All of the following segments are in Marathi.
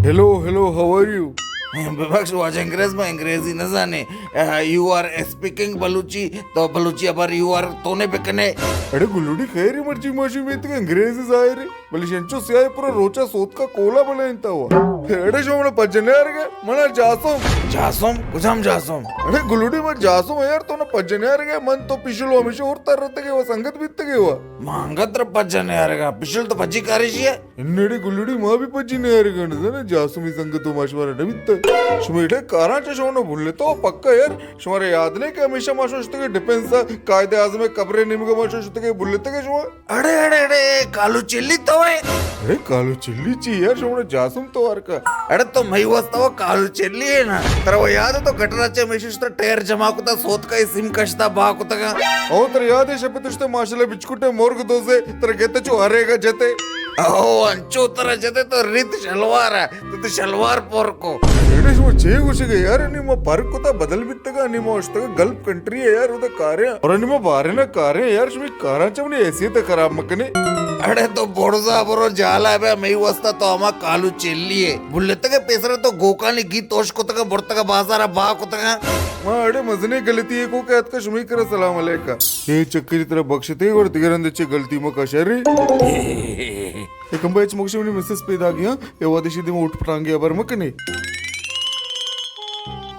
Hello how are you? विपक्ष आज अंग्रेज में अंग्रेजी न जाने यू आर स्पीकिंग बलूची तो बलूची अबर यू आर तोने बेकने अरे गुल्लुडी खैरी मर्ची माशी में इतने अंग्रेजी जाए रे बल्कि शेंचो सियाई पूरा रोचा सोत का कोला बना इंता हुआ अरे शो मने पजने यार के मना जासोम कुछम जासोम अरे गुल्लुडी मत जासो यार तो ना पजने यार के मन तो पिछलो हमेशा और तर रहते के वो संगत बीतते के हुआ मांगत्र पजने यार का पिछल तो पजी कारिशी है इन्नेडी गुल्लुडी मां भी पजने यार के ना जासुमी संगत तो माशवारा डबित शुमेटे कारांचे शोनो भूलले तो पक्का यार शुमारे याद नहीं कि हमेशा माशोष्ट के डिफेंस कायदे आजम कब्रे निमगे माशोष्ट के भूलते के शुमा अरे अरे अरे कालू चिल्ली तो है अरे कालू चिल्ली ची यार शुमारे जासुम तो आर का अरे तो मई वस्ता कालू चिल्ली है ना तर वो याद है तो गटराचे मेशिष्ट टेर जमा कुता सोत का सिम कशता बा कुता का ओ तर याद है शपथुष्ट माशले बिचकुटे मोर्ग दोसे तर गेते चो हरेगा जते ओ अंचो तरह जते तो रित शलवार है तो शलवार पोर को एडे शो छे गुशिगे यार निम पार्क कोता बदल बित्तगा निम अष्टगा गल्फ कंट्री है यार उदा कार्य और निम बारे ना कार्य यार शमी कारांचे मने हैसियत खराब मकने अरे तो बोड़जा बरो जाला बे मई वस्ता तो अमा कालू चिल्ली है बुल्लेते के पेसरे तो गोकानी गीत तोष को तक बड़तका बाजारा बा को तक मां अडे मजने गलती है को कहत का शुमी कर सलाम अलैका हे चक्करी तरह बख्शते और दिगरंदचे गलती म कशरी एकंबाच मोक्षमनी मिसेस पैदा गया ये वादिशी दिम उठ पटांगे अबर मकने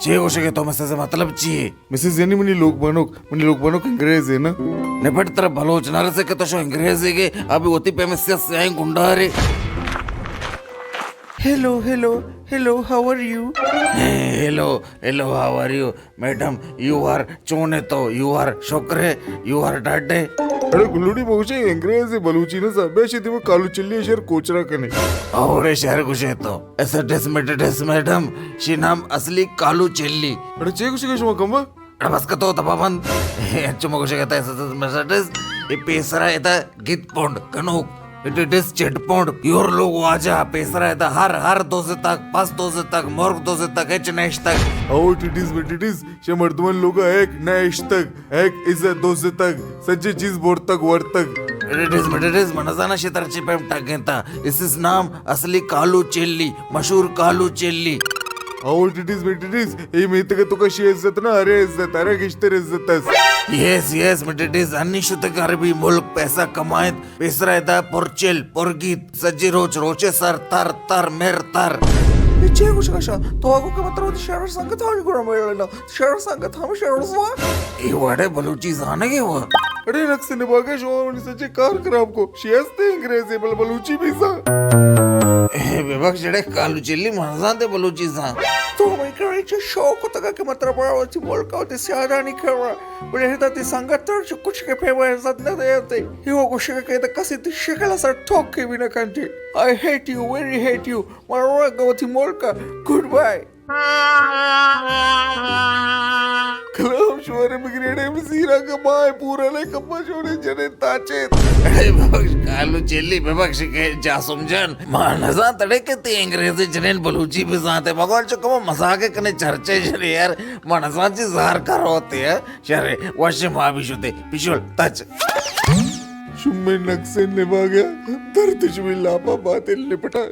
चे गोशे के तो मसे मतलब चाहिए मिसेस यानी मनी लोग बनोक अंग्रेज है ना निपट तरह बलोच नर से के तो शो अंग्रेज है के अभी होती पे में से आए गुंडा रे hello how are you hello how are you madam you are चोने तो यू आर शोकरे यू आर डाडे अरे गुल्लुडी बहुशे अंग्रेज बलूची न सबे शेती में कालू चिल्ली शहर कोचरा कने और शहर कुशे तो ऐसा डेस मैडम शी नाम असली कालू चिल्ली अरे चे कुछ के शो कंबा अरे बस का तो दबाबंद चुमा कुशे कहता है ऐसा मर्सिडीज ये पेसरा येता गीत पोंड कनोक इट इज चेट पोंड योर लोग आजा पेसरा येता हर दोसे तक पास दोसे तक मोर्ग दोसे तक एच नेश तक आउट इट इज शे मर्दमन लोग एक नेश तक एक इज्जत दोसे तक सच्ची चीज बोर तक वर तक इट इज मनजाना क्षेत्राची पेम टाकेता इस इज नाम असली कालू चिल्ली मशहूर कालू चिल्ली आउट इट इज ये मेते के तो कशी इज्जत ना अरे किश्तर इज्जत यस इट इज अन्निशुत अरबी मुल्क पैसा कमायत पेसरा येता पोरचेल पोरगीत सज्जी रोचे सर तर मेर तर चे कुछ कशा तो आगो के मतलब शहर संगत हाल गुरा मेलना शहर संगत हम शहर सवा ये वाडे बलूची जाने के हुआ अरे नक्से ने बागे शो सच्चे कार खराब को शियस्ते अंग्रेजी बलूची भी सा विभाग जड़े कालू चिल्ली मनजाते बलूची सा तो मैं करायचे शौक होता के मतलब बरावरची बोलका होते स्यादा नहीं करा बड़े हेता ते संगत तर कुछ के फेवर साथ न देते ही वो कुछ के ते कसी ते शकला सर ठोक के बिना कंटे I hate you very hate you मारा गवती मोलका गुड बाय कलाम शोरे बिगड़े में सीरा कमाए पूरा ले कम्मा शोरे जने ताचे कालू चिल्ली विभाग के जा समझन मानसा तड़े के ते अंग्रेजी जनेन बलूची भी जाते भगवान चो कम मजाक कने चर्चे जरे यार मानसा जी जार कर होते है शरे वश मां भी शुते पिछोल टच शुम्मे नक्से ने भाग्या दर्द जुबिल्ला पा बातें लिपटा